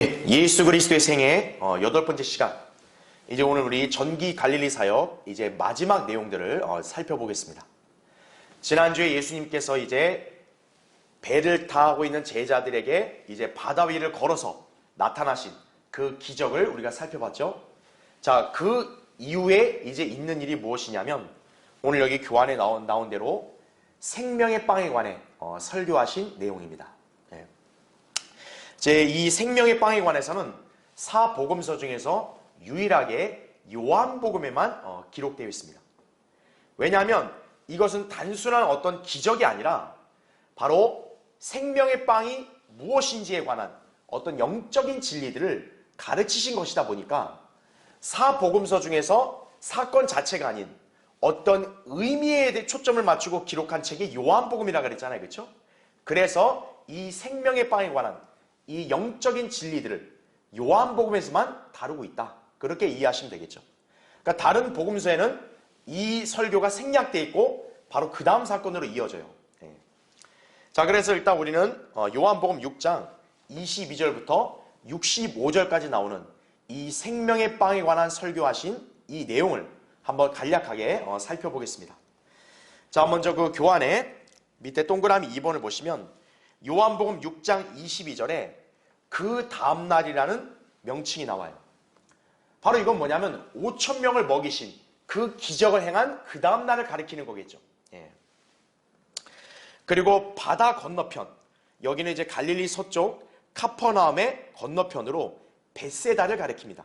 예수 그리스도의 생애 8번째 시간. 이제 오늘 우리 전기 갈릴리 사역 이제 마지막 내용들을 살펴보겠습니다. 지난주에 예수님께서 이제 배를 타고 있는 제자들에게 이제 바다 위를 걸어서 나타나신 그 기적을 우리가 살펴봤죠. 자, 그 이후에 이제 있는 일이 무엇이냐면 오늘 여기 교환에 나온 대로 생명의 빵에 관해 설교하신 내용입니다. 이 생명의 빵에 관해서는 사복음서 중에서 유일하게 요한복음에만 기록되어 있습니다. 왜냐하면 이것은 단순한 어떤 기적이 아니라 바로 생명의 빵이 무엇인지에 관한 어떤 영적인 진리들을 가르치신 것이다 보니까 사복음서 중에서 사건 자체가 아닌 어떤 의미에 초점을 맞추고 기록한 책이 요한복음이라고 그랬잖아요. 그렇죠? 그래서 이 생명의 빵에 관한 이 영적인 진리들을 요한복음에서만 다루고 있다. 그렇게 이해하시면 되겠죠. 그러니까 다른 복음서에는 이 설교가 생략되어 있고 바로 그 다음 사건으로 이어져요. 자, 그래서 일단 우리는 요한복음 6장 22절부터 65절까지 나오는 이 생명의 빵에 관한 설교하신 이 내용을 한번 간략하게 살펴보겠습니다. 자, 먼저 그 교환에 밑에 동그라미 2번을 보시면 요한복음 6장 22절에 그 다음날이라는 명칭이 나와요. 바로 이건 뭐냐면 5,000명을 먹이신 그 기적을 행한 그 다음날을 가리키는 거겠죠. 그리고 바다 건너편, 여기는 이제 갈릴리 서쪽 카퍼나움의 건너편으로 벳세다를 가리킵니다.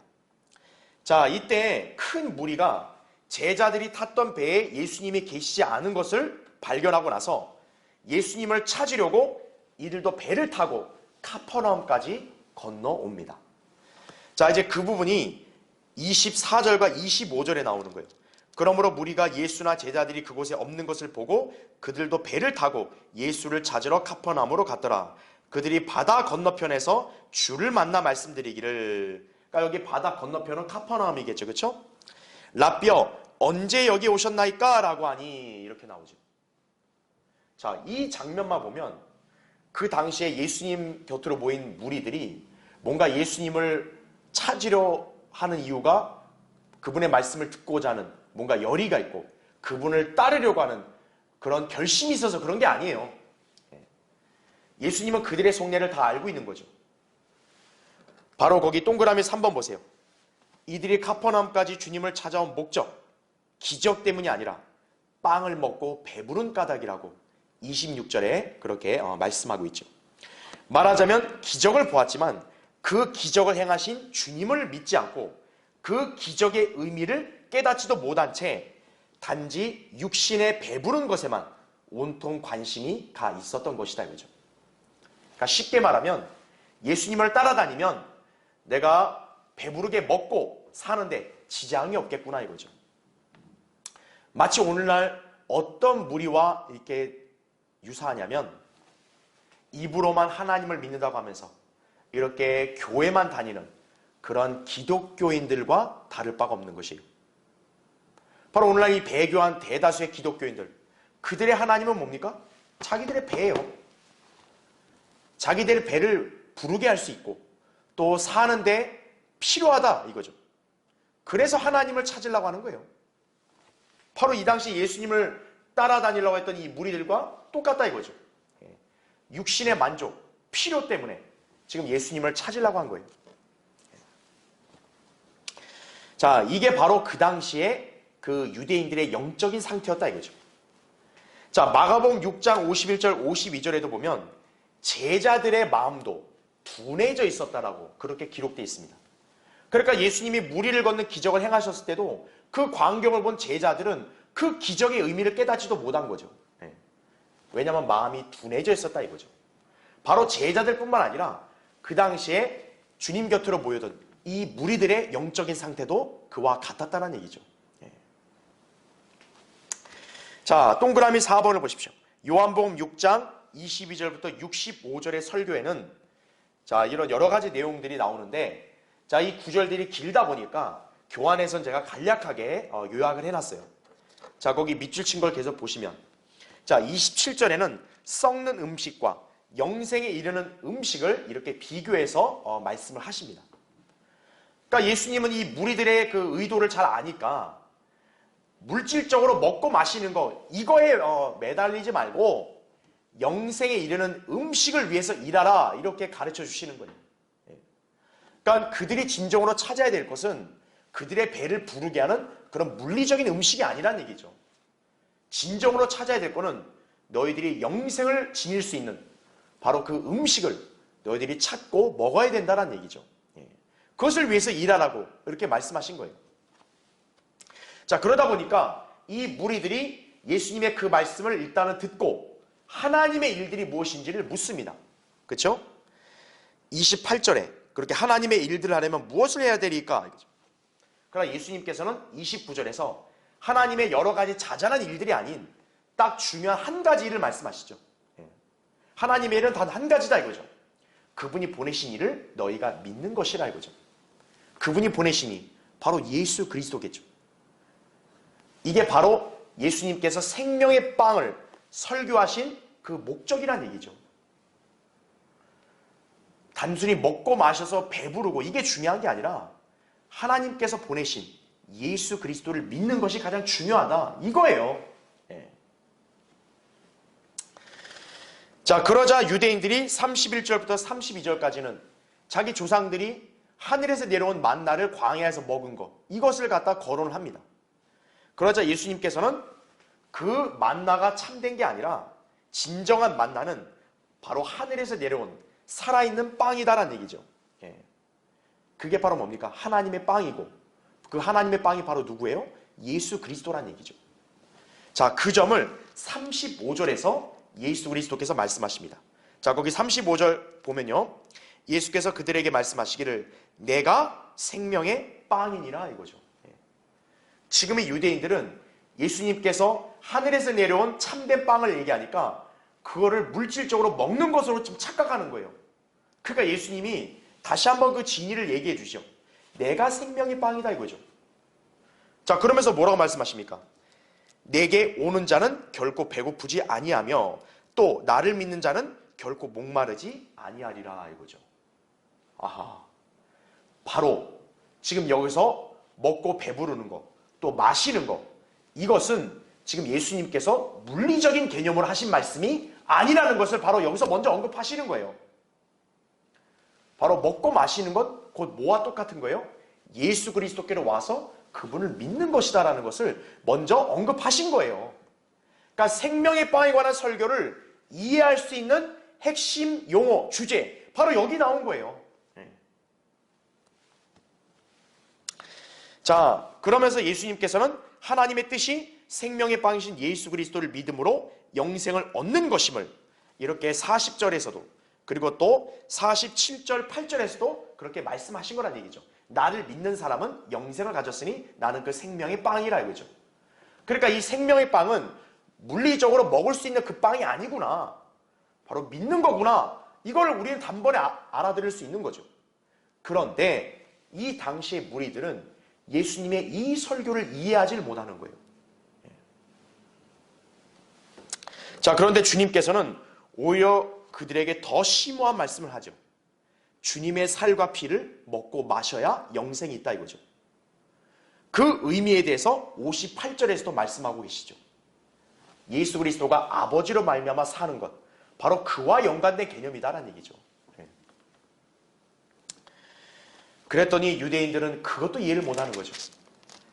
자, 이때 큰 무리가 제자들이 탔던 배에 예수님이 계시지 않은 것을 발견하고 나서 예수님을 찾으려고 이들도 배를 타고 카퍼나움까지 건너옵니다. 자, 이제 그 부분이 24절과 25절에 나오는 거예요. 그러므로 무리가 예수나 제자들이 그곳에 없는 것을 보고 그들도 배를 타고 예수를 찾으러 카퍼나움으로 갔더라. 그들이 바다 건너편에서 주를 만나 말씀드리기를. 그러니까 여기 바다 건너편은 카퍼나움이겠죠. 그렇죠? 라비어 언제 여기 오셨나이까? 라고 하니 이렇게 나오죠. 자, 이 장면만 보면 그 당시에 예수님 곁으로 모인 무리들이 뭔가 예수님을 찾으려 하는 이유가 그분의 말씀을 듣고자 하는 뭔가 열의가 있고 그분을 따르려고 하는 그런 결심이 있어서 그런 게 아니에요. 예수님은 그들의 속내를 다 알고 있는 거죠. 바로 거기 동그라미 3번 보세요. 이들이 카퍼나움까지 주님을 찾아온 목적, 기적 때문이 아니라 빵을 먹고 배부른 까닭이라고 26절에 그렇게 말씀하고 있죠. 말하자면 기적을 보았지만 그 기적을 행하신 주님을 믿지 않고 그 기적의 의미를 깨닫지도 못한 채 단지 육신에 배부른 것에만 온통 관심이 가 있었던 것이다 이거죠. 그러니까 쉽게 말하면 예수님을 따라다니면 내가 배부르게 먹고 사는데 지장이 없겠구나 이거죠. 마치 오늘날 어떤 무리와 이렇게 유사하냐면 입으로만 하나님을 믿는다고 하면서 이렇게 교회만 다니는 그런 기독교인들과 다를 바가 없는 것이에요. 바로 오늘날 이 배교한 대다수의 기독교인들, 그들의 하나님은 뭡니까? 자기들의 배예요. 자기들의 배를 부르게 할 수 있고 또 사는데 필요하다 이거죠. 그래서 하나님을 찾으려고 하는 거예요. 바로 이 당시 예수님을 따라다니려고 했던 이 무리들과 똑같다 이거죠. 육신의 만족, 필요 때문에 지금 예수님을 찾으려고 한 거예요. 자, 이게 바로 그 당시에 그 유대인들의 영적인 상태였다 이거죠. 자, 마가복음 6장 51절 52절에도 보면 제자들의 마음도 둔해져 있었다라고 그렇게 기록되어 있습니다. 그러니까 예수님이 무리를 걷는 기적을 행하셨을 때도 그 광경을 본 제자들은 그 기적의 의미를 깨닫지도 못한 거죠. 왜냐하면 마음이 둔해져 있었다 이거죠. 바로 제자들뿐만 아니라 그 당시에 주님 곁으로 모여든 이 무리들의 영적인 상태도 그와 같았다는 얘기죠. 자, 동그라미 4번을 보십시오. 요한복음 6장 22절부터 65절의 설교에는 자, 이런 여러 가지 내용들이 나오는데 자, 이 구절들이 길다 보니까 교환에선 제가 간략하게 요약을 해놨어요. 자, 거기 밑줄 친 걸 계속 보시면 자, 27절에는 썩는 음식과 영생에 이르는 음식을 이렇게 비교해서 말씀을 하십니다. 그러니까 예수님은 이 무리들의 그 의도를 잘 아니까 물질적으로 먹고 마시는 거 이거에 매달리지 말고 영생에 이르는 음식을 위해서 일하라 이렇게 가르쳐 주시는 거예요. 그러니까 그들이 진정으로 찾아야 될 것은 그들의 배를 부르게 하는 그런 물리적인 음식이 아니란 얘기죠. 진정으로 찾아야 될 거는 너희들이 영생을 지닐 수 있는 바로 그 음식을 너희들이 찾고 먹어야 된다는 얘기죠. 그것을 위해서 일하라고 이렇게 말씀하신 거예요. 자, 그러다 보니까 이 무리들이 예수님의 그 말씀을 일단은 듣고 하나님의 일들이 무엇인지를 묻습니다. 그렇죠? 28절에 그렇게 하나님의 일들을 하려면 무엇을 해야 되리까? 그러나 예수님께서는 29절에서 하나님의 여러 가지 자잘한 일들이 아닌 딱 중요한 한 가지 일을 말씀하시죠. 하나님의 일은 단 한 가지다 이거죠. 그분이 보내신 일을 너희가 믿는 것이라 이거죠. 그분이 보내시니 바로 예수 그리스도겠죠. 이게 바로 예수님께서 생명의 빵을 설교하신 그 목적이란 얘기죠. 단순히 먹고 마셔서 배부르고 이게 중요한 게 아니라 하나님께서 보내신 예수 그리스도를 믿는 것이 가장 중요하다 이거예요. 자, 그러자 유대인들이 31절부터 32절까지는 자기 조상들이 하늘에서 내려온 만나를 광야에서 먹은 것 이것을 갖다 거론을 합니다. 그러자 예수님께서는 그 만나가 참된 게 아니라 진정한 만나는 바로 하늘에서 내려온 살아있는 빵이다라는 얘기죠. 그게 바로 뭡니까? 하나님의 빵이고 그 하나님의 빵이 바로 누구예요? 예수 그리스도란 얘기죠. 자, 그 점을 35절에서 예수 그리스도께서 말씀하십니다. 자, 거기 35절 보면요. 예수께서 그들에게 말씀하시기를 내가 생명의 빵이니라 이거죠. 지금의 유대인들은 예수님께서 하늘에서 내려온 참된 빵을 얘기하니까 그거를 물질적으로 먹는 것으로 좀 착각하는 거예요. 그러니까 예수님이 다시 한번 그 진리를 얘기해 주시죠. 내가 생명의 빵이다 이거죠. 자, 그러면서 뭐라고 말씀하십니까? 내게 오는 자는 결코 배고프지 아니하며 또 나를 믿는 자는 결코 목마르지 아니하리라 이거죠. 아하, 바로 지금 여기서 먹고 배부르는 거, 또 마시는 거 이것은 지금 예수님께서 물리적인 개념으로 하신 말씀이 아니라는 것을 바로 여기서 먼저 언급하시는 거예요. 바로 먹고 마시는 것 곧 뭐와 똑같은 거예요? 예수 그리스도께로 와서 그분을 믿는 것이다라는 것을 먼저 언급하신 거예요. 그러니까 생명의 빵에 관한 설교를 이해할 수 있는 핵심 용어, 주제 바로 여기 나온 거예요. 자, 그러면서 예수님께서는 하나님의 뜻이 생명의 빵이신 예수 그리스도를 믿음으로 영생을 얻는 것임을 이렇게 40절에서도 그리고 또 47절, 8절에서도 그렇게 말씀하신 거란 얘기죠. 나를 믿는 사람은 영생을 가졌으니 나는 그 생명의 빵이라 이거죠. 그러니까 이 생명의 빵은 물리적으로 먹을 수 있는 그 빵이 아니구나. 바로 믿는 거구나. 이걸 우리는 단번에 알아들을 수 있는 거죠. 그런데 이 당시의 무리들은 예수님의 이 설교를 이해하지 못하는 거예요. 자, 그런데 주님께서는 오히려 그들에게 더 심오한 말씀을 하죠. 주님의 살과 피를 먹고 마셔야 영생이 있다 이거죠. 그 의미에 대해서 58절에서도 말씀하고 계시죠. 예수 그리스도가 아버지로 말미암아 사는 것 바로 그와 연관된 개념이다라는 얘기죠. 그랬더니 유대인들은 그것도 이해를 못하는 거죠.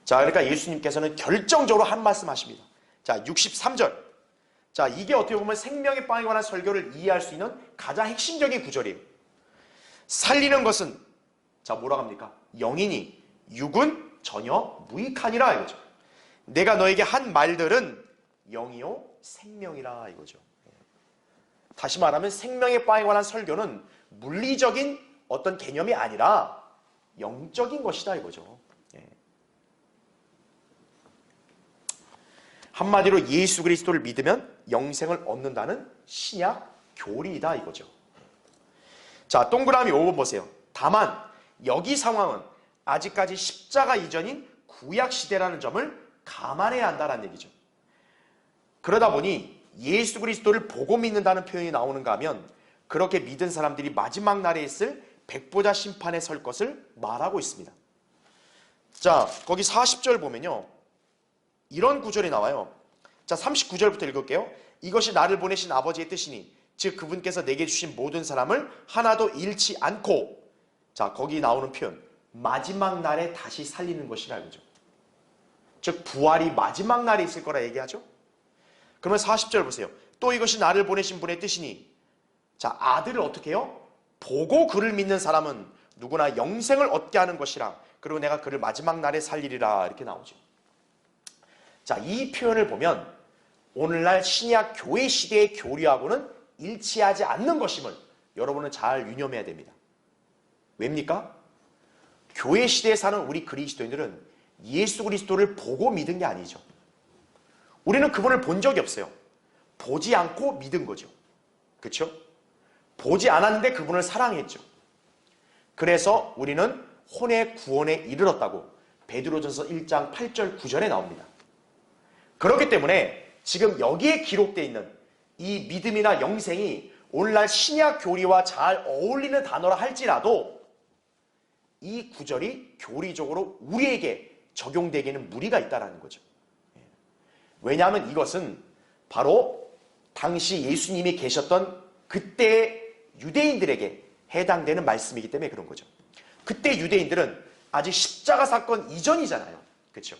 자, 그러니까 예수님께서는 결정적으로 한 말씀 하십니다. 자, 63절. 자, 이게 어떻게 보면 생명의 빵에 관한 설교를 이해할 수 있는 가장 핵심적인 구절이에요. 살리는 것은 자, 뭐라고 합니까? 영이니 육은 전혀 무익하니라 이거죠. 내가 너에게 한 말들은 영이요 생명이라 이거죠. 다시 말하면 생명의 빵에 관한 설교는 물리적인 어떤 개념이 아니라 영적인 것이다 이거죠. 한마디로 예수 그리스도를 믿으면 영생을 얻는다는 신약 교리이다 이거죠. 자, 동그라미 5번 보세요. 다만 여기 상황은 아직까지 십자가 이전인 구약 시대라는 점을 감안해야 한다는 얘기죠. 그러다 보니 예수 그리스도를 보고 믿는다는 표현이 나오는가 하면 그렇게 믿은 사람들이 마지막 날에 있을 백보자 심판에 설 것을 말하고 있습니다. 자, 거기 40절 보면요, 이런 구절이 나와요. 자, 39절부터 읽을게요. 이것이 나를 보내신 아버지의 뜻이니 즉 그분께서 내게 주신 모든 사람을 하나도 잃지 않고, 자, 거기 나오는 표현 마지막 날에 다시 살리는 것이라 그러죠. 즉 부활이 마지막 날에 있을 거라 얘기하죠. 그러면 40절 보세요. 또 이것이 나를 보내신 분의 뜻이니, 자, 아들을 어떻게 해요? 보고 그를 믿는 사람은 누구나 영생을 얻게 하는 것이라. 그리고 내가 그를 마지막 날에 살리리라. 이렇게 나오죠. 자, 이 표현을 보면 오늘날 신약 교회 시대의 교리하고는 일치하지 않는 것임을 여러분은 잘 유념해야 됩니다. 왜입니까? 교회 시대에 사는 우리 그리스도인들은 예수 그리스도를 보고 믿은 게 아니죠. 우리는 그분을 본 적이 없어요. 보지 않고 믿은 거죠. 그렇죠? 보지 않았는데 그분을 사랑했죠. 그래서 우리는 혼의 구원에 이르렀다고 베드로전서 1장 8절 9절에 나옵니다. 그렇기 때문에 지금 여기에 기록되어 있는 이 믿음이나 영생이 오늘날 신약 교리와 잘 어울리는 단어라 할지라도 이 구절이 교리적으로 우리에게 적용되기에는 무리가 있다는 거죠. 왜냐하면 이것은 바로 당시 예수님이 계셨던 그때의 유대인들에게 해당되는 말씀이기 때문에 그런 거죠. 그때 유대인들은 아직 십자가 사건 이전이잖아요. 그렇죠?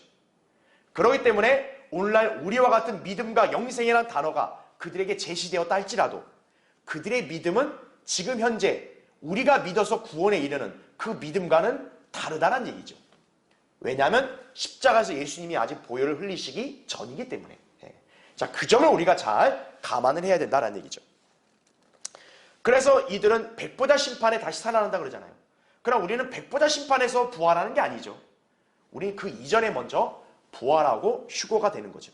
그렇기 때문에 오늘날 우리와 같은 믿음과 영생이라는 단어가 그들에게 제시되었다 할지라도 그들의 믿음은 지금 현재 우리가 믿어서 구원에 이르는 그 믿음과는 다르다는 얘기죠. 왜냐하면 십자가에서 예수님이 아직 보혈을 흘리시기 전이기 때문에. 자, 그 점을 우리가 잘 감안을 해야 된다는 얘기죠. 그래서 이들은 백보자 심판에 다시 살아난다 그러잖아요. 그럼 우리는 백보자 심판에서 부활하는 게 아니죠. 우리는 그 이전에 먼저 부활하고 휴거가 되는 거죠.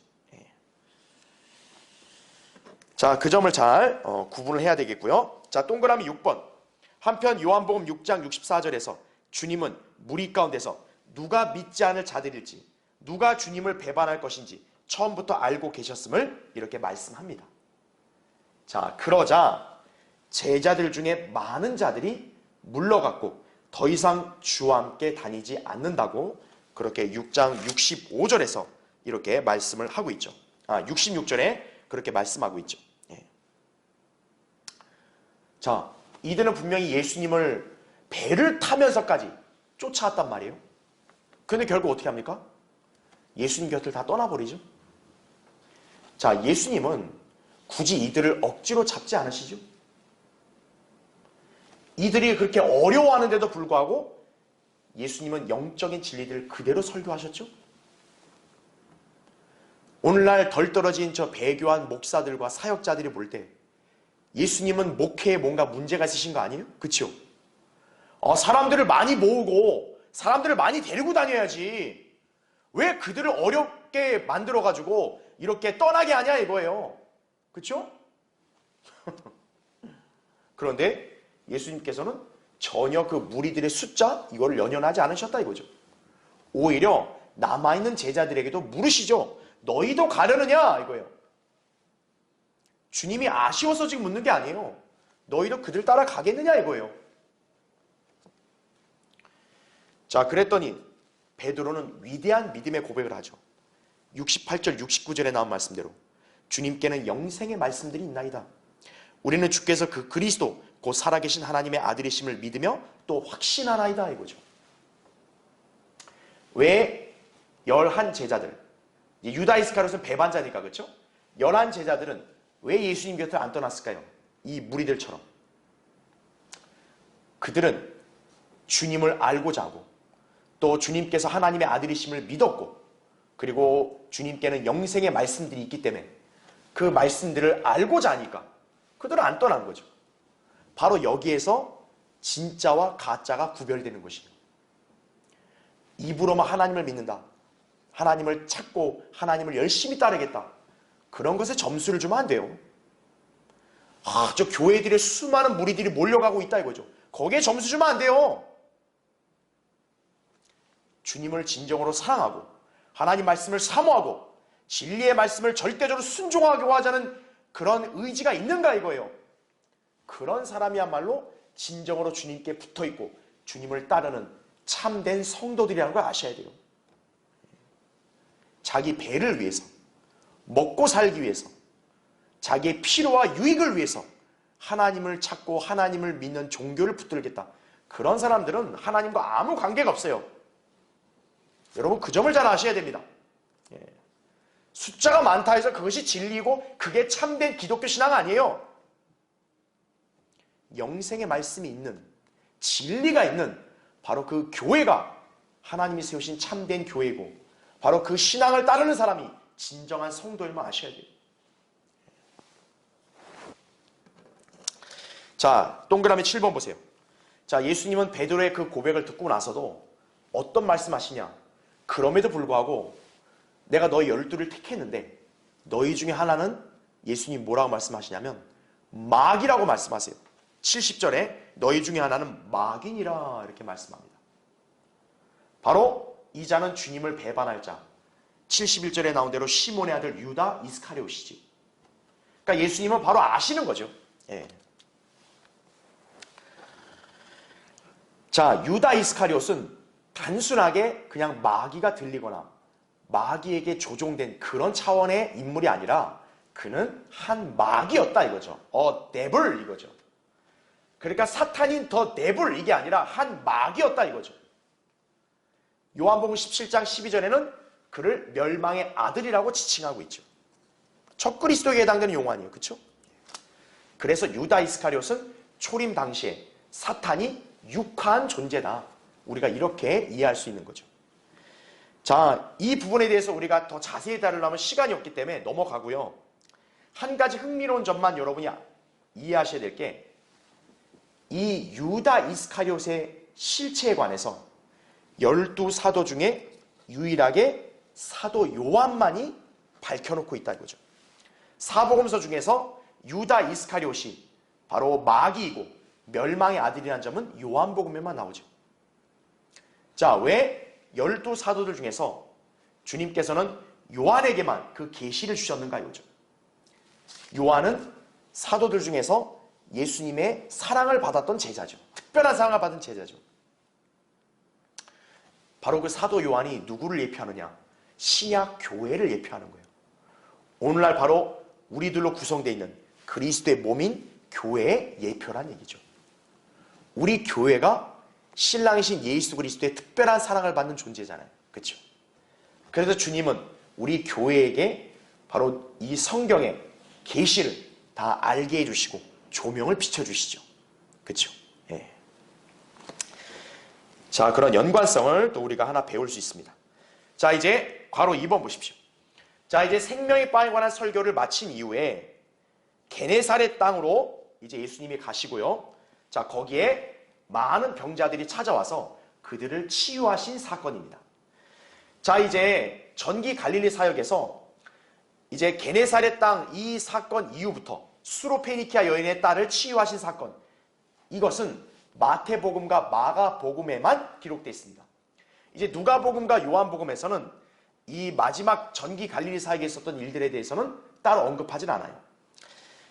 자, 그 점을 잘 구분을 해야 되겠고요. 자, 동그라미 6번. 한편 요한복음 6장 64절에서 주님은 무리 가운데서 누가 믿지 않을 자들일지, 누가 주님을 배반할 것인지 처음부터 알고 계셨음을 이렇게 말씀합니다. 자, 그러자 제자들 중에 많은 자들이 물러갔고 더 이상 주와 함께 다니지 않는다고 그렇게 6장 65절에서 이렇게 말씀을 하고 있죠. 66절에 그렇게 말씀하고 있죠. 자, 이들은 분명히 예수님을 배를 타면서까지 쫓아왔단 말이에요. 그런데 결국 어떻게 합니까? 예수님 곁을 다 떠나버리죠. 자, 예수님은 굳이 이들을 억지로 잡지 않으시죠. 이들이 그렇게 어려워하는데도 불구하고 예수님은 영적인 진리들을 그대로 설교하셨죠. 오늘날 덜 떨어진 저 배교한 목사들과 사역자들이 볼 때 예수님은 목회에 뭔가 문제가 있으신 거 아니에요? 그렇죠? 사람들을 많이 모으고 사람들을 많이 데리고 다녀야지 왜 그들을 어렵게 만들어가지고 이렇게 떠나게 하냐 이거예요. 그렇죠? 그런데 예수님께서는 전혀 그 무리들의 숫자 이거를 연연하지 않으셨다 이거죠. 오히려 남아있는 제자들에게도 물으시죠. 너희도 가려느냐 이거예요. 주님이 아쉬워서 지금 묻는 게 아니에요. 너희도 그들 따라 가겠느냐 이거예요. 자, 그랬더니 베드로는 위대한 믿음의 고백을 하죠. 68절 69절에 나온 말씀대로 주님께는 영생의 말씀들이 있나이다. 우리는 주께서 그 그리스도 곧 살아계신 하나님의 아들이심을 믿으며 또 확신하나이다 이거죠. 왜 11 제자들, 유다 이스카리ot은 배반자니까 그렇죠? 11 제자들은 왜 예수님 곁을 안 떠났을까요? 이 무리들처럼. 그들은 주님을 알고자 하고 또 주님께서 하나님의 아들이심을 믿었고 그리고 주님께는 영생의 말씀들이 있기 때문에 그 말씀들을 알고자 하니까 그들은 안 떠난 거죠. 바로 여기에서 진짜와 가짜가 구별되는 것이에요. 입으로만 하나님을 믿는다. 하나님을 찾고 하나님을 열심히 따르겠다. 그런 것에 점수를 주면 안 돼요. 저 교회들의 수많은 무리들이 몰려가고 있다 이거죠. 거기에 점수 주면 안 돼요. 주님을 진정으로 사랑하고 하나님 말씀을 사모하고 진리의 말씀을 절대적으로 순종하게 하자는 그런 의지가 있는가 이거예요. 그런 사람이야말로 진정으로 주님께 붙어있고 주님을 따르는 참된 성도들이라는 걸 아셔야 돼요. 자기 배를 위해서, 먹고 살기 위해서, 자기의 필요와 유익을 위해서 하나님을 찾고 하나님을 믿는 종교를 붙들겠다. 그런 사람들은 하나님과 아무 관계가 없어요. 여러분 그 점을 잘 아셔야 됩니다. 숫자가 많다 해서 그것이 진리고 그게 참된 기독교 신앙 아니에요. 영생의 말씀이 있는, 진리가 있는 바로 그 교회가 하나님이 세우신 참된 교회고 바로 그 신앙을 따르는 사람이 진정한 성도임을 아셔야 돼요. 자, 동그라미 7번 보세요. 자, 예수님은 베드로의 그 고백을 듣고 나서도 어떤 말씀하시냐? 그럼에도 불구하고 내가 너희 12를 택했는데 너희 중에 하나는 예수님 뭐라고 말씀하시냐면 마귀라고 말씀하세요. 70절에 너희 중에 하나는 마귀니라 이렇게 말씀합니다. 바로 이 자는 주님을 배반할 자. 71절에 나온 대로 시몬의 아들 유다 이스카리옷이지. 그러니까 예수님은 바로 아시는 거죠. 예. 자, 유다 이스카리옷은 단순하게 그냥 마귀가 들리거나 마귀에게 조종된 그런 차원의 인물이 아니라 그는 한 마귀였다 이거죠. 데블 이거죠. 그러니까 사탄인 더 데블 이게 아니라 한 마귀였다 이거죠. 요한복음 17장 12절에는 그를 멸망의 아들이라고 지칭하고 있죠. 적그리스도에 해당되는 용어 아니에요. 그렇죠? 그래서 유다 이스카리옷은 초림 당시에 사탄이 육화한 존재다. 우리가 이렇게 이해할 수 있는 거죠. 자, 이 부분에 대해서 우리가 더 자세히 다루려면 시간이 없기 때문에 넘어가고요. 한 가지 흥미로운 점만 여러분이 이해하셔야 될 게 이 유다 이스카리옷의 실체에 관해서 12사도 중에 유일하게 사도 요한만이 밝혀놓고 있다 이거죠. 사복음서 중에서 유다 이스카리옷이 바로 마귀이고 멸망의 아들이라는 점은 요한복음에만 나오죠. 자, 왜 12사도들 중에서 주님께서는 요한에게만 그 계시를 주셨는가 이거죠. 요한은 사도들 중에서 예수님의 사랑을 받았던 제자죠. 특별한 사랑을 받은 제자죠. 바로 그 사도 요한이 누구를 예표하느냐? 신약 교회를 예표하는 거예요. 오늘날 바로 우리들로 구성되어 있는 그리스도의 몸인 교회의 예표란 얘기죠. 우리 교회가 신랑이신 예수 그리스도의 특별한 사랑을 받는 존재잖아요. 그렇죠? 그래서 주님은 우리 교회에게 바로 이 성경의 계시를 다 알게 해주시고 조명을 비춰주시죠. 그렇죠? 예. 자, 그런 연관성을 또 우리가 하나 배울 수 있습니다. 자, 이제 괄호 2번 보십시오. 자, 이제 생명의 빵에 관한 설교를 마친 이후에 게네사렛 땅으로 이제 예수님이 가시고요. 자, 거기에 많은 병자들이 찾아와서 그들을 치유하신 사건입니다. 자, 이제 전기 갈릴리 사역에서 이제 게네사렛 땅 이 사건 이후부터 수로페니키아 여인의 딸을 치유하신 사건, 이것은 마태복음과 마가복음에만 기록되어 있습니다. 이제 누가복음과 요한복음에서는 이 마지막 전기 갈릴리 사역에 있었던 일들에 대해서는 따로 언급하진 않아요.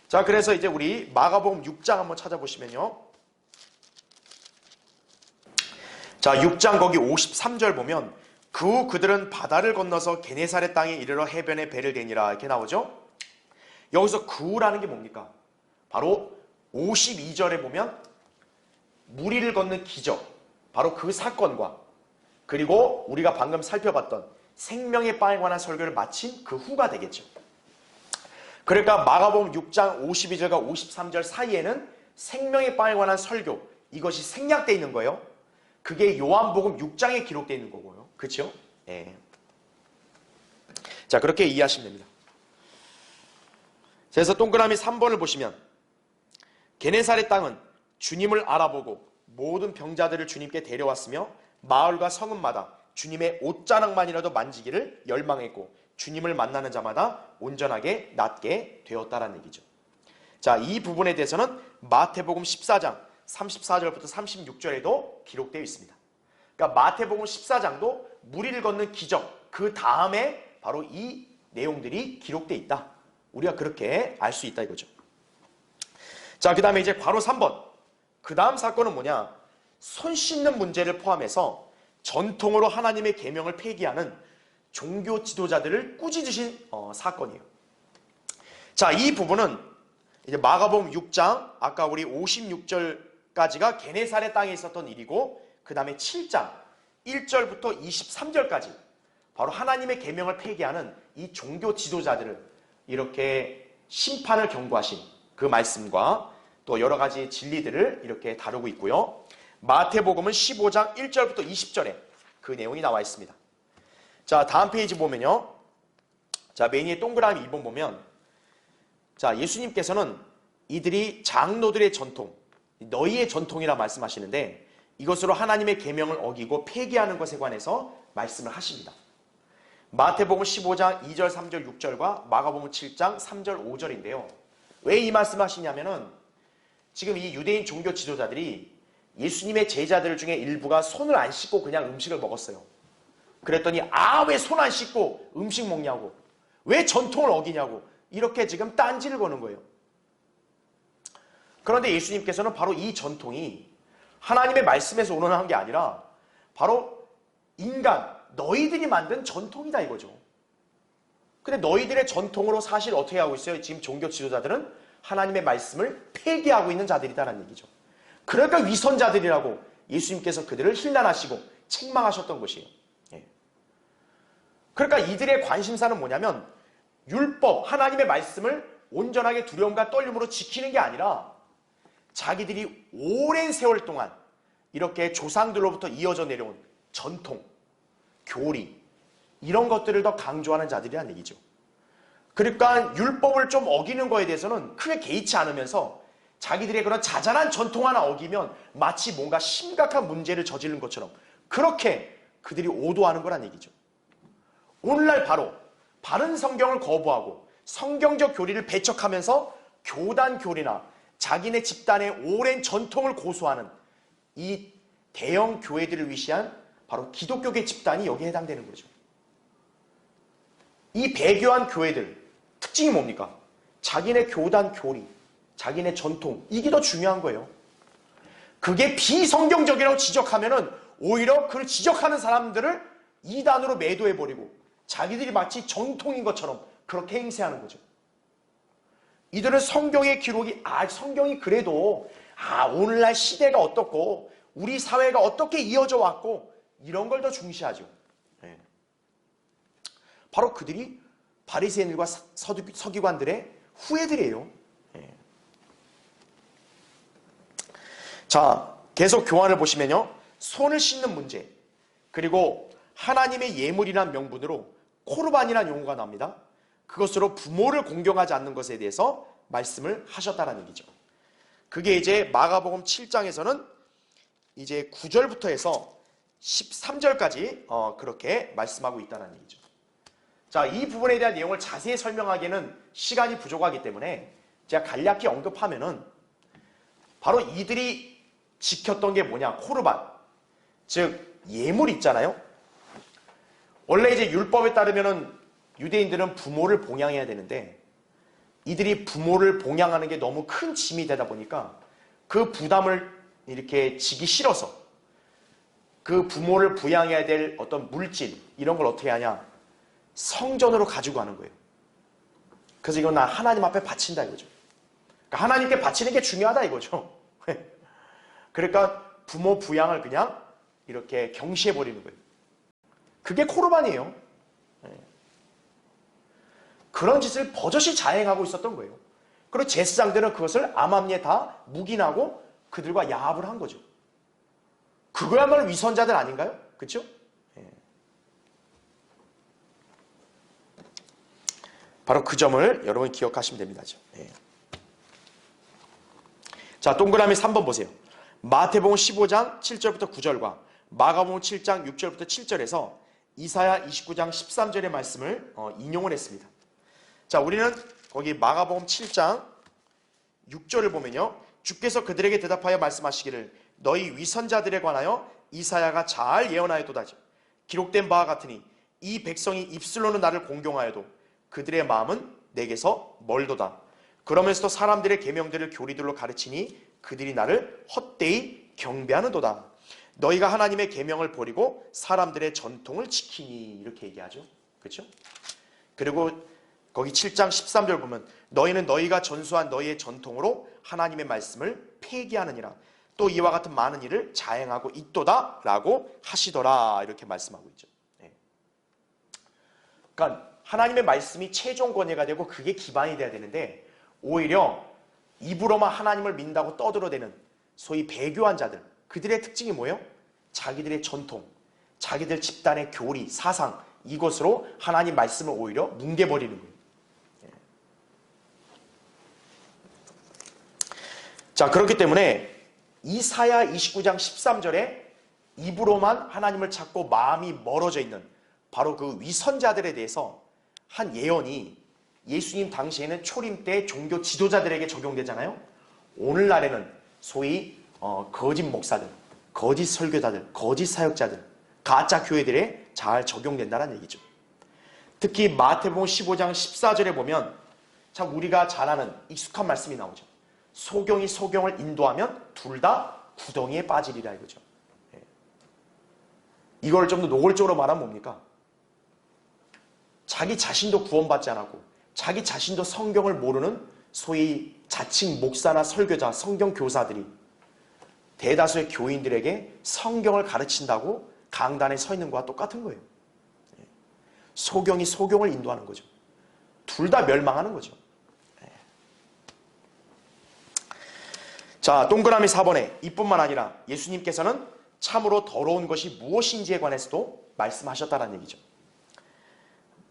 자, 그래서 이제 우리 마가복음 6장 한번 찾아보시면요. 자, 6장 거기 53절 보면 그들은 바다를 건너서 게네사렛 땅에 이르러 해변에 배를 대니라 이렇게 나오죠. 여기서 그라는 게 뭡니까? 바로 52절에 보면 무리를 걷는 기적, 바로 그 사건과 그리고 우리가 방금 살펴봤던 생명의 빵에 관한 설교를 마친 그 후가 되겠죠. 그러니까 마가복음 6장 52절과 53절 사이에는 생명의 빵에 관한 설교, 이것이 생략되어 있는 거예요. 그게 요한복음 6장에 기록되어 있는 거고요. 그렇죠? 예. 자, 그렇게 이해하시면 됩니다. 그래서 동그라미 3번을 보시면 게네사렛 땅은 주님을 알아보고 모든 병자들을 주님께 데려왔으며 마을과 성읍마다 주님의 옷자락만이라도 만지기를 열망했고 주님을 만나는 자마다 온전하게 낫게 되었다라는 얘기죠. 자, 이 부분에 대해서는 마태복음 14장 34절부터 36절에도 기록되어 있습니다. 그러니까 마태복음 14장도 무리를 걷는 기적, 그 다음에 바로 이 내용들이 기록되어 있다. 우리가 그렇게 알 수 있다 이거죠. 자, 그 다음에 이제 괄호 3번. 그 다음 사건은 뭐냐? 손 씻는 문제를 포함해서 전통으로 하나님의 계명을 폐기하는 종교 지도자들을 꾸짖으신 사건이에요. 자, 이 부분은 이제 마가복음 6장, 아까 우리 56절까지가 게네사렛 땅에 있었던 일이고, 그 다음에 7장 1절부터 23절까지 바로 하나님의 계명을 폐기하는 이 종교 지도자들을 이렇게 심판을 경고하신 그 말씀과 또 여러 가지 진리들을 이렇게 다루고 있고요. 마태복음은 15장 1절부터 20절에 그 내용이 나와 있습니다. 자, 다음 페이지 보면요. 자, 맨 위에 동그라미 2번 보면, 자, 예수님께서는 이들이 장로들의 전통, 너희의 전통이라 말씀하시는데, 이것으로 하나님의 계명을 어기고 폐기하는 것에 관해서 말씀을 하십니다. 마태복음 15장 2절, 3절, 6절과 마가복음 7장 3절, 5절인데요. 왜 이 말씀을 하시냐면은 지금 이 유대인 종교 지도자들이 예수님의 제자들 중에 일부가 손을 안 씻고 그냥 음식을 먹었어요. 그랬더니 왜 손 안 씻고 음식 먹냐고, 왜 전통을 어기냐고 이렇게 지금 딴지를 거는 거예요. 그런데 예수님께서는 바로 이 전통이 하나님의 말씀에서 우러나온 게 아니라 바로 인간, 너희들이 만든 전통이다 이거죠. 근데 너희들의 전통으로 사실 어떻게 하고 있어요? 지금 종교 지도자들은 하나님의 말씀을 폐기하고 있는 자들이다라는 얘기죠. 그러니까 위선자들이라고 예수님께서 그들을 힐난하시고 책망하셨던 것이에요. 그러니까 이들의 관심사는 뭐냐면 율법, 하나님의 말씀을 온전하게 두려움과 떨림으로 지키는 게 아니라 자기들이 오랜 세월 동안 이렇게 조상들로부터 이어져 내려온 전통, 교리 이런 것들을 더 강조하는 자들이라는 얘기죠. 그러니까 율법을 좀 어기는 거에 대해서는 크게 개의치 않으면서 자기들의 그런 자잘한 전통 하나 어기면 마치 뭔가 심각한 문제를 저지른 것처럼 그렇게 그들이 오도하는 거란 얘기죠. 오늘날 바로 바른 성경을 거부하고 성경적 교리를 배척하면서 교단 교리나 자기네 집단의 오랜 전통을 고수하는 이 대형 교회들을 위시한 바로 기독교계 집단이 여기에 해당되는 거죠. 이 배교한 교회들 특징이 뭡니까? 자기네 교단 교리, 자기네 전통, 이게 더 중요한 거예요. 그게 비성경적이라고 지적하면은 오히려 그를 지적하는 사람들을 이단으로 매도해버리고 자기들이 마치 정통인 것처럼 그렇게 행세하는 거죠. 이들은 성경의 기록이 성경이 그래도 오늘날 시대가 어떻고 우리 사회가 어떻게 이어져 왔고 이런 걸 더 중시하죠. 바로 그들이 바리새인들과 서기관들의 후예들이에요. 자, 계속 교환을 보시면요. 손을 씻는 문제, 그리고 하나님의 예물이란 명분으로 코르반이라는 용어가 나옵니다. 그것으로 부모를 공경하지 않는 것에 대해서 말씀을 하셨다는 얘기죠. 그게 이제 마가복음 7장에서는 이제 9절부터 해서 13절까지 그렇게 말씀하고 있다는 얘기죠. 자, 이 부분에 대한 내용을 자세히 설명하기에는 시간이 부족하기 때문에 제가 간략히 언급하면은 바로 이들이 지켰던 게 뭐냐? 코르반, 즉 예물 있잖아요. 원래 이제 율법에 따르면은 유대인들은 부모를 봉양해야 되는데 이들이 부모를 봉양하는 게 너무 큰 짐이 되다 보니까 그 부담을 이렇게 지기 싫어서 그 부모를 부양해야 될 어떤 물질 이런 걸 어떻게 하냐? 성전으로 가지고 가는 거예요. 그래서 이건 나 하나님 앞에 바친다 이거죠. 그러니까 하나님께 바치는 게 중요하다 이거죠. 그러니까 부모 부양을 그냥 이렇게 경시해버리는 거예요. 그게 코르반이에요. 그런 짓을 버젓이 자행하고 있었던 거예요. 그리고 제사장들은 그것을 암암리에 다 묵인하고 그들과 야합을 한 거죠. 그거야말로 위선자들 아닌가요? 그렇죠? 바로 그 점을 여러분 기억하시면 됩니다. 자, 동그라미 3번 보세요. 마태복음 15장 7절부터 9절과 마가복음 7장 6절부터 7절에서 이사야 29장 13절의 말씀을 인용을 했습니다. 자, 우리는 거기 마가복음 7장 6절을 보면요. 주께서 그들에게 대답하여 말씀하시기를 너희 위선자들에 관하여 이사야가 잘 예언하였도다. 기록된 바와 같으니 이 백성이 입술로는 나를 공경하여도 그들의 마음은 내게서 멀도다. 그러면서도 사람들의 계명들을 교리들로 가르치니 그들이 나를 헛되이 경배하는도다. 너희가 하나님의 계명을 버리고 사람들의 전통을 지키니 이렇게 얘기하죠. 그렇죠? 그리고 거기 7장 13절 보면 너희는 너희가 전수한 너희의 전통으로 하나님의 말씀을 폐기하느니라. 또 이와 같은 많은 일을 자행하고 있도다 라고 하시더라 이렇게 말씀하고 있죠. 네. 그러니까 하나님의 말씀이 최종 권위가 되고 그게 기반이 돼야 되는데 오히려 입으로만 하나님을 믿는다고 떠들어대는 소위 배교한 자들, 그들의 특징이 뭐예요? 자기들의 전통, 자기들 집단의 교리, 사상, 이것으로 하나님 말씀을 오히려 뭉개버리는 거예요. 자, 그렇기 때문에 이사야 29장 13절에 입으로만 하나님을 찾고 마음이 멀어져 있는 바로 그 위선자들에 대해서 한 예언이 예수님 당시에는 초림 때 종교 지도자들에게 적용되잖아요. 오늘날에는 소위 거짓 목사들, 거짓 설교자들, 거짓 사역자들, 가짜 교회들에 잘 적용된다는 얘기죠. 특히 마태복음 15장 14절에 보면 참 우리가 잘 아는 익숙한 말씀이 나오죠. 소경이 소경을 인도하면 둘 다 구덩이에 빠지리라 이거죠. 이걸 좀 더 노골적으로 말하면 뭡니까? 자기 자신도 구원받지 않았고 자기 자신도 성경을 모르는 소위 자칭 목사나 설교자, 성경 교사들이 대다수의 교인들에게 성경을 가르친다고 강단에 서 있는 것과 똑같은 거예요. 소경이 소경을 인도하는 거죠. 둘 다 멸망하는 거죠. 자, 동그라미 4번에 이뿐만 아니라 예수님께서는 참으로 더러운 것이 무엇인지에 관해서도 말씀하셨다는 얘기죠.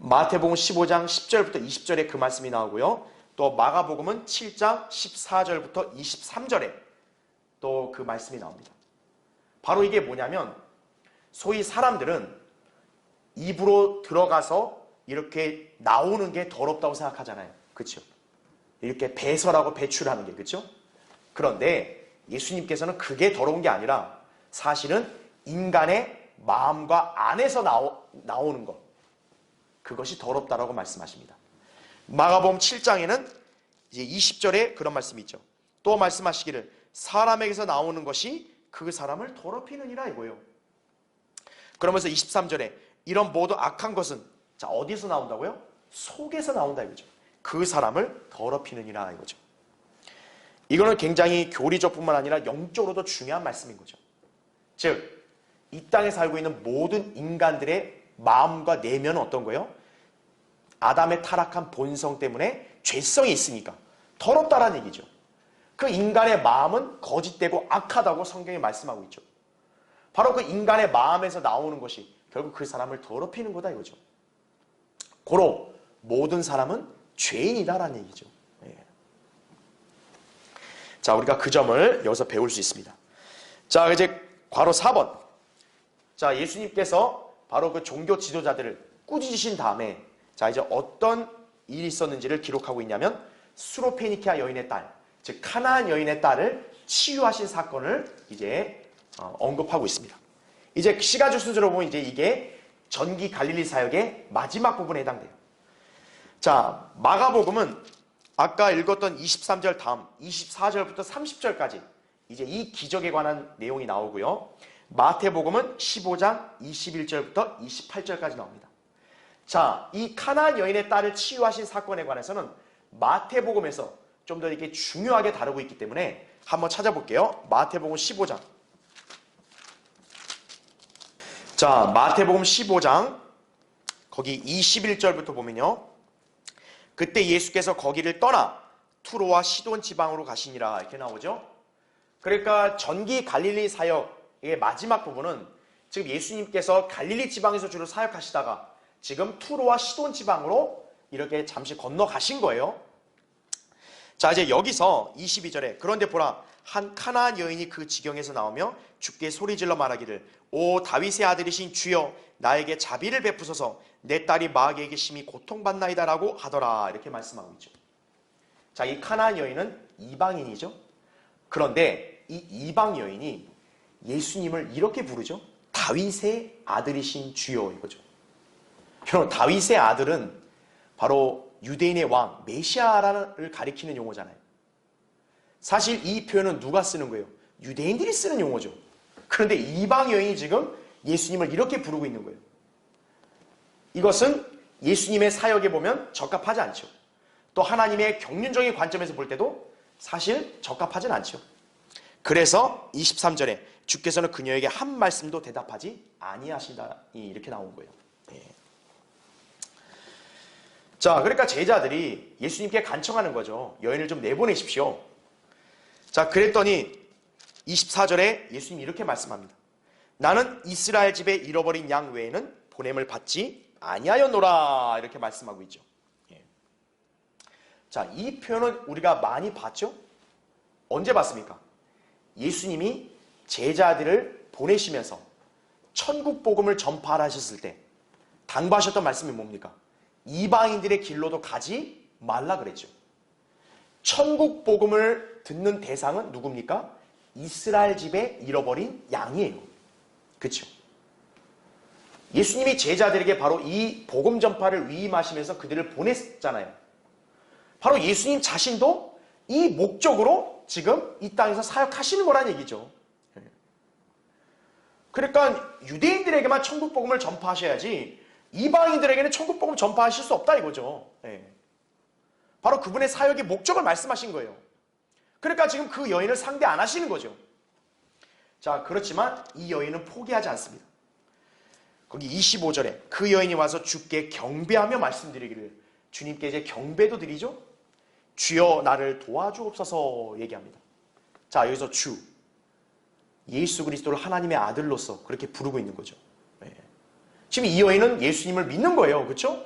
마태복음 15장 10절부터 20절에 그 말씀이 나오고요. 또 마가복음은 7장 14절부터 23절에 또 그 말씀이 나옵니다. 바로 이게 뭐냐면 소위 사람들은 입으로 들어가서 이렇게 나오는 게 더럽다고 생각하잖아요. 그렇죠? 이렇게 배설하고 배출하는 게, 그렇죠? 그런데 예수님께서는 그게 더러운 게 아니라 사실은 인간의 마음과 안에서 나오는 것, 그것이 더럽다라고 말씀하십니다. 마가복음 7장에는 이제 20절에 그런 말씀이 있죠. 또 말씀하시기를 사람에게서 나오는 것이 그 사람을 더럽히느니라 이거예요. 그러면서 23절에 이런 모두 악한 것은 자 어디서 나온다고요? 속에서 나온다 이거죠. 그 사람을 더럽히느니라 이거죠. 이거는 굉장히 교리적뿐만 아니라 영적으로도 중요한 말씀인 거죠. 즉, 이 땅에 살고 있는 모든 인간들의 마음과 내면은 어떤 거예요? 아담의 타락한 본성 때문에 죄성이 있으니까 더럽다라는 얘기죠. 그 인간의 마음은 거짓되고 악하다고 성경이 말씀하고 있죠. 바로 그 인간의 마음에서 나오는 것이 결국 그 사람을 더럽히는 거다 이거죠. 고로 모든 사람은 죄인이다라는 얘기죠. 자, 우리가 그 점을 여기서 배울 수 있습니다. 자, 이제 괄호 4번. 자, 예수님께서 바로 그 종교 지도자들을 꾸짖으신 다음에 자, 이제 어떤 일이 있었는지를 기록하고 있냐면 수로페니키아 여인의 딸, 즉 카나안 여인의 딸을 치유하신 사건을 이제 언급하고 있습니다. 이제 시가지 순서로 보면 이제 이게 전기 갈릴리 사역의 마지막 부분에 해당돼요. 자, 마가복음은 아까 읽었던 23절 다음 24절부터 30절까지 이제 이 기적에 관한 내용이 나오고요. 마태복음은 15장 21절부터 28절까지 나옵니다. 자, 이 카나안 여인의 딸을 치유하신 사건에 관해서는 마태복음에서 좀 더 이렇게 중요하게 다루고 있기 때문에 한번 찾아볼게요. 마태복음 15장. 자, 마태복음 15장 거기 21절부터 보면요. 그때 예수께서 거기를 떠나 투로와 시돈 지방으로 가시니라 이렇게 나오죠. 그러니까 전기 갈릴리 사역의 마지막 부분은 지금 예수님께서 갈릴리 지방에서 주로 사역하시다가 지금 투로와 시돈 지방으로 이렇게 잠시 건너가신 거예요. 자, 이제 여기서 22절에 그런데 보라 한 카나안 여인이 그 지경에서 나오며 주께 소리질러 말하기를 오 다윗의 아들이신 주여 나에게 자비를 베푸소서 내 딸이 마귀에게 심히 고통받나이다라고 하더라 이렇게 말씀하고 있죠. 자, 이 카나안 여인은 이방인이죠. 그런데 이 이방 여인이 예수님을 이렇게 부르죠. 다윗의 아들이신 주여 이거죠. 여러분, 다윗의 아들은 바로 유대인의 왕, 메시아를 가리키는 용어잖아요. 사실 이 표현은 누가 쓰는 거예요? 유대인들이 쓰는 용어죠. 그런데 이방 여인이 지금 예수님을 이렇게 부르고 있는 거예요. 이것은 예수님의 사역에 보면 적합하지 않죠. 또 하나님의 경륜적인 관점에서 볼 때도 사실 적합하진 않죠. 그래서 23절에 주께서는 그녀에게 한 말씀도 대답하지 아니하신다, 이렇게 나온 거예요. 예. 자, 그러니까 제자들이 예수님께 간청하는 거죠. 여인을 좀 내보내십시오. 자, 그랬더니 24절에 예수님이 이렇게 말씀합니다. 나는 이스라엘 집에 잃어버린 양 외에는 보냄을 받지 아니하였노라, 이렇게 말씀하고 있죠. 예. 자, 이 표현은 우리가 많이 봤죠? 언제 봤습니까? 예수님이 제자들을 보내시면서 천국 복음을 전파하라 하셨을 때 당부하셨던 말씀이 뭡니까? 이방인들의 길로도 가지 말라 그랬죠. 천국 복음을 듣는 대상은 누굽니까? 이스라엘 집에 잃어버린 양이에요. 그렇죠? 예수님이 제자들에게 바로 이 복음 전파를 위임하시면서 그들을 보냈잖아요. 바로 예수님 자신도 이 목적으로 지금 이 땅에서 사역하시는 거란 얘기죠. 그러니까 유대인들에게만 천국 복음을 전파하셔야지 이방인들에게는 천국 복음 전파하실 수 없다 이거죠. 바로 그분의 사역의 목적을 말씀하신 거예요. 그러니까 지금 그 여인을 상대 안 하시는 거죠. 자, 그렇지만 이 여인은 포기하지 않습니다. 거기 25절에 그 여인이 와서 주께 경배하며 말씀드리기를, 주님께 이제 경배도 드리죠. 주여 나를 도와주옵소서 얘기합니다. 자, 여기서 주, 예수 그리스도를 하나님의 아들로서 그렇게 부르고 있는 거죠. 지금 이 여인은 예수님을 믿는 거예요. 그렇죠?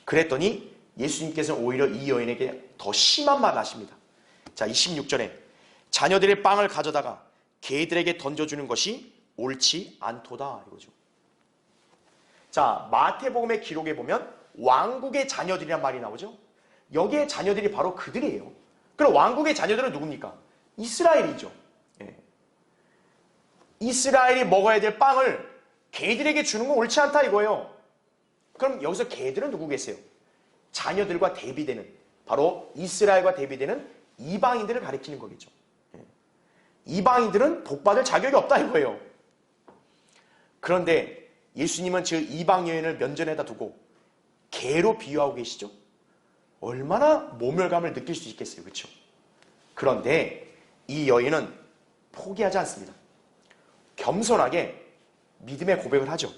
그랬더니 예수님께서는 오히려 이 여인에게 더 심한 말을 하십니다. 자, 26절에 자녀들의 빵을 가져다가 개들에게 던져주는 것이 옳지 않도다 이거죠. 자, 마태복음의 기록에 보면 왕국의 자녀들이란 말이 나오죠. 여기에 자녀들이 바로 그들이에요. 그럼 왕국의 자녀들은 누굽니까? 이스라엘이죠. 이스라엘이 먹어야 될 빵을 개들에게 주는 건 옳지 않다 이거예요. 그럼 여기서 개들은 누구 계세요? 자녀들과 대비되는, 바로 이스라엘과 대비되는 이방인들을 가리키는 거겠죠. 이방인들은 복받을 자격이 없다 이거예요. 그런데 예수님은 그 이방 여인을 면전에다 두고 개로 비유하고 계시죠. 얼마나 모멸감을 느낄 수 있겠어요. 그렇죠? 그런데 이 여인은 포기하지 않습니다. 겸손하게 믿음의 고백을 하죠.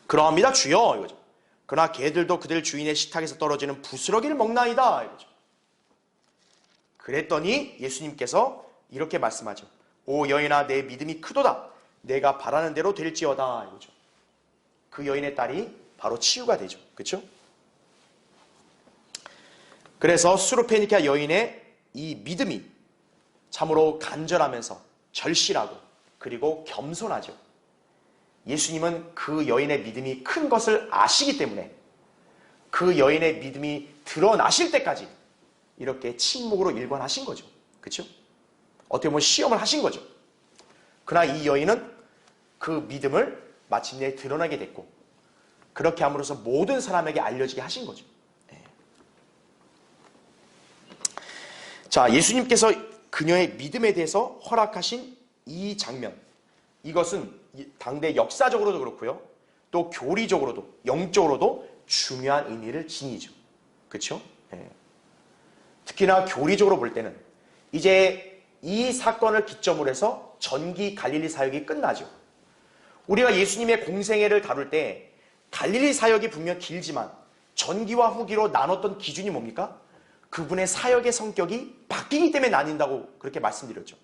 그러합니다 주여 이거죠. 그러나 개들도 그들 주인의 식탁에서 떨어지는 부스러기를 먹나이다 이거죠. 그랬더니 예수님께서 이렇게 말씀하죠. 오 여인아 내 믿음이 크도다. 내가 바라는 대로 될지어다 이거죠. 그 여인의 딸이 바로 치유가 되죠. 그렇죠? 그래서 수르페니케아 여인의 이 믿음이 참으로 간절하면서 절실하고 그리고 겸손하죠. 예수님은 그 여인의 믿음이 큰 것을 아시기 때문에 그 여인의 믿음이 드러나실 때까지 이렇게 침묵으로 일관하신 거죠. 그렇죠? 어떻게 보면 시험을 하신 거죠. 그러나 이 여인은 그 믿음을 마침내 드러나게 됐고 그렇게 함으로써 모든 사람에게 알려지게 하신 거죠. 자, 예수님께서 그녀의 믿음에 대해서 허락하신 이 장면, 이것은 당대 역사적으로도 그렇고요. 또 교리적으로도 영적으로도 중요한 의미를 지니죠. 그렇죠? 특히나 교리적으로 볼 때는 이제 이 사건을 기점으로 해서 전기 갈릴리 사역이 끝나죠. 우리가 예수님의 공생애를 다룰 때 갈릴리 사역이 분명 길지만 전기와 후기로 나눴던 기준이 뭡니까? 그분의 사역의 성격이 바뀌기 때문에 나뉜다고 그렇게 말씀드렸죠.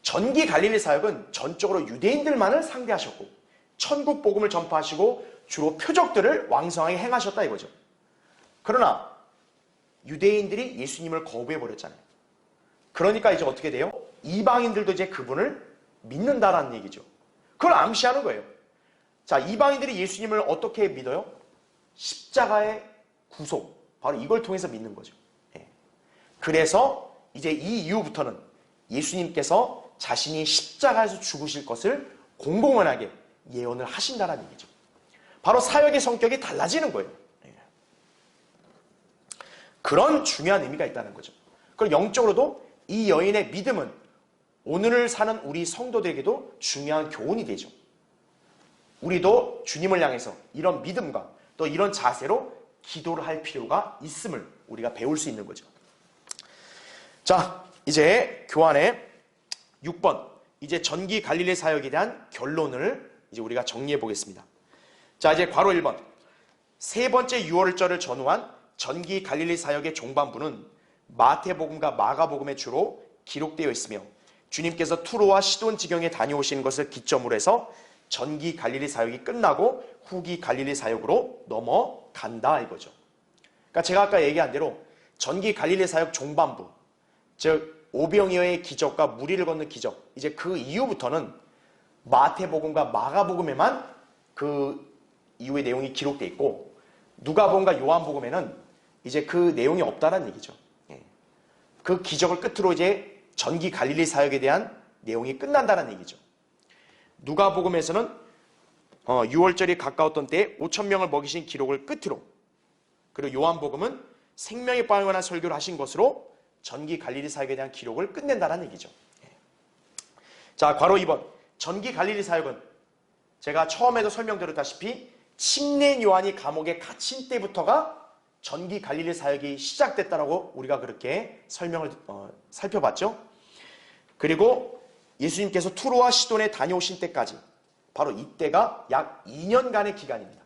전기 갈릴리 사역은 전적으로 유대인들만을 상대하셨고 천국 복음을 전파하시고 주로 표적들을 왕성하게 행하셨다 이거죠. 그러나 유대인들이 예수님을 거부해버렸잖아요. 그러니까 이제 어떻게 돼요? 이방인들도 이제 그분을 믿는다라는 얘기죠. 그걸 암시하는 거예요. 자, 이방인들이 예수님을 어떻게 믿어요? 십자가의 구속, 바로 이걸 통해서 믿는 거죠. 그래서 이제 이 이후부터는 예수님께서 자신이 십자가에서 죽으실 것을 공공연하게 예언을 하신다는 얘기죠. 바로 사역의 성격이 달라지는 거예요. 그런 중요한 의미가 있다는 거죠. 그리고 영적으로도 이 여인의 믿음은 오늘을 사는 우리 성도들에게도 중요한 교훈이 되죠. 우리도 주님을 향해서 이런 믿음과 또 이런 자세로 기도를 할 필요가 있음을 우리가 배울 수 있는 거죠. 자, 이제 교환의 6번, 이제 전기 갈릴리 사역에 대한 결론을 이제 우리가 정리해 보겠습니다. 자, 이제 괄호 1번. 세 번째 유월절을 전후한 전기 갈릴리 사역의 종반부는 마태복음과 마가복음에 주로 기록되어 있으며 주님께서 투로와 시돈 지경에 다녀오시는 것을 기점으로 해서 전기 갈릴리 사역이 끝나고 후기 갈릴리 사역으로 넘어간다 이거죠. 그러니까 제가 아까 얘기한 대로 전기 갈릴리 사역 종반부, 즉 오병이어의 기적과 무리를 걷는 기적, 이제 그 이후부터는 마태복음과 마가복음에만 그 이후의 내용이 기록되어 있고 누가복음과 요한복음에는 이제 그 내용이 없다는 얘기죠. 그 기적을 끝으로 이제 전기 갈릴리 사역에 대한 내용이 끝난다는 얘기죠. 누가복음에서는 6월절이 가까웠던 때에 5,000명을 먹이신 기록을 끝으로, 그리고 요한복음은 생명의 빵에 관한 설교를 하신 것으로 전기 갈릴리 사역에 대한 기록을 끝낸다는 얘기죠. 자, 괄호 2번. 전기 갈릴리 사역은 제가 처음에도 설명드렸다시피 침례 요한이 감옥에 갇힌 때부터가 전기 갈릴리 사역이 시작됐다라고 우리가 그렇게 설명을 살펴봤죠. 그리고 예수님께서 투로와 시돈에 다녀오신 때까지, 바로 이때가 약 2년간의 기간입니다.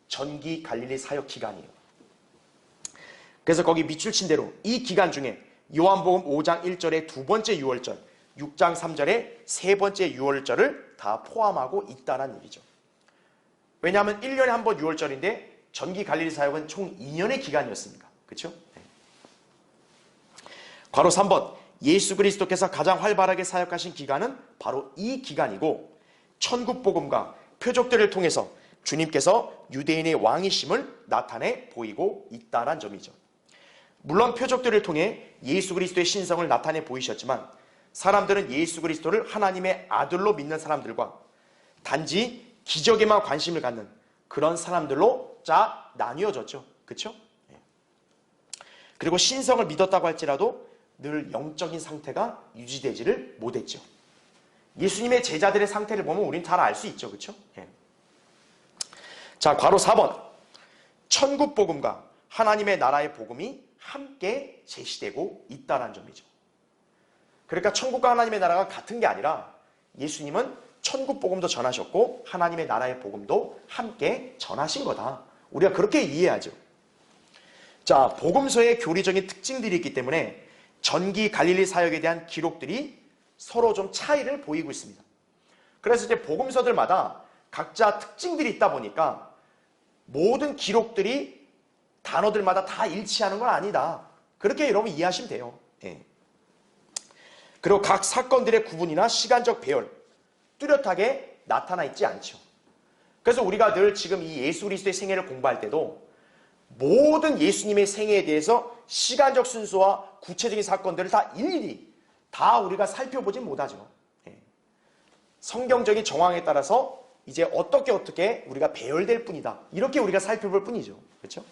전기 갈릴리 사역 기간이에요. 그래서 거기 밑줄 친 대로 이 기간 중에 요한복음 5장 1절의 두 번째 유월절, 6장 3절의 세 번째 유월절을 다 포함하고 있다는 얘기죠. 왜냐하면 1년에 한 번 유월절인데 전기 갈릴리 사역은 총 2년의 기간이었습니다. 그렇죠? 네. 괄호 3번. 예수 그리스도께서 가장 활발하게 사역하신 기간은 바로 이 기간이고 천국복음과 표적들을 통해서 주님께서 유대인의 왕이심을 나타내 보이고 있다는 점이죠. 물론 표적들을 통해 예수 그리스도의 신성을 나타내 보이셨지만 사람들은 예수 그리스도를 하나님의 아들로 믿는 사람들과 단지 기적에만 관심을 갖는 그런 사람들로 나뉘어졌죠. 그렇죠? 그리고 신성을 믿었다고 할지라도 늘 영적인 상태가 유지되지를 못했죠. 예수님의 제자들의 상태를 보면 우리는 잘 알 수 있죠. 그렇죠? 자, 괄호 4번. 천국 복음과 하나님의 나라의 복음이 함께 제시되고 있다는 점이죠. 그러니까 천국과 하나님의 나라가 같은 게 아니라 예수님은 천국 복음도 전하셨고 하나님의 나라의 복음도 함께 전하신 거다. 우리가 그렇게 이해하죠. 자, 복음서의 교리적인 특징들이 있기 때문에 전기 갈릴리 사역에 대한 기록들이 서로 좀 차이를 보이고 있습니다. 그래서 이제 복음서들마다 각자 특징들이 있다 보니까 모든 기록들이 단어들마다 다 일치하는 건 아니다. 그렇게 여러분 이해하시면 돼요. 그리고 각 사건들의 구분이나 시간적 배열 뚜렷하게 나타나 있지 않죠. 그래서 우리가 늘 지금 이 예수 그리스도의 생애를 공부할 때도 모든 예수님의 생애에 대해서 시간적 순서와 구체적인 사건들을 다 일일이 다 우리가 살펴보진 못하죠. 성경적인 정황에 따라서 이제 어떻게 우리가 배열될 뿐이다. 이렇게 우리가 살펴볼 뿐이죠. 그렇죠?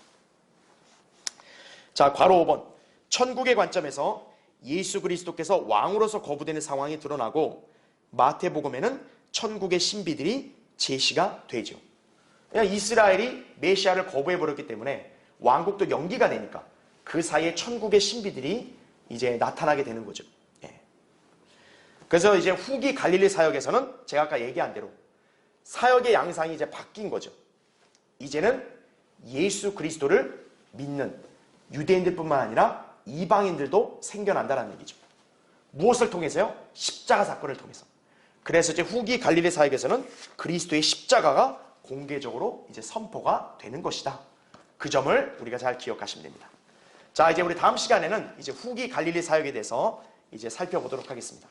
자, 괄호 5번. 천국의 관점에서 예수 그리스도께서 왕으로서 거부되는 상황이 드러나고 마태복음에는 천국의 신비들이 제시가 되죠. 그냥 이스라엘이 메시아를 거부해버렸기 때문에 왕국도 연기가 되니까 그 사이에 천국의 신비들이 이제 나타나게 되는 거죠. 그래서 이제 후기 갈릴리 사역에서는 제가 아까 얘기한 대로 사역의 양상이 이제 바뀐 거죠. 이제는 예수 그리스도를 믿는 유대인들뿐만 아니라 이방인들도 생겨난다는 얘기죠. 무엇을 통해서요? 십자가 사건을 통해서. 그래서 이제 후기 갈릴리 사역에서는 그리스도의 십자가가 공개적으로 이제 선포가 되는 것이다. 그 점을 우리가 잘 기억하시면 됩니다. 자, 이제 우리 다음 시간에는 이제 후기 갈릴리 사역에 대해서 이제 살펴보도록 하겠습니다.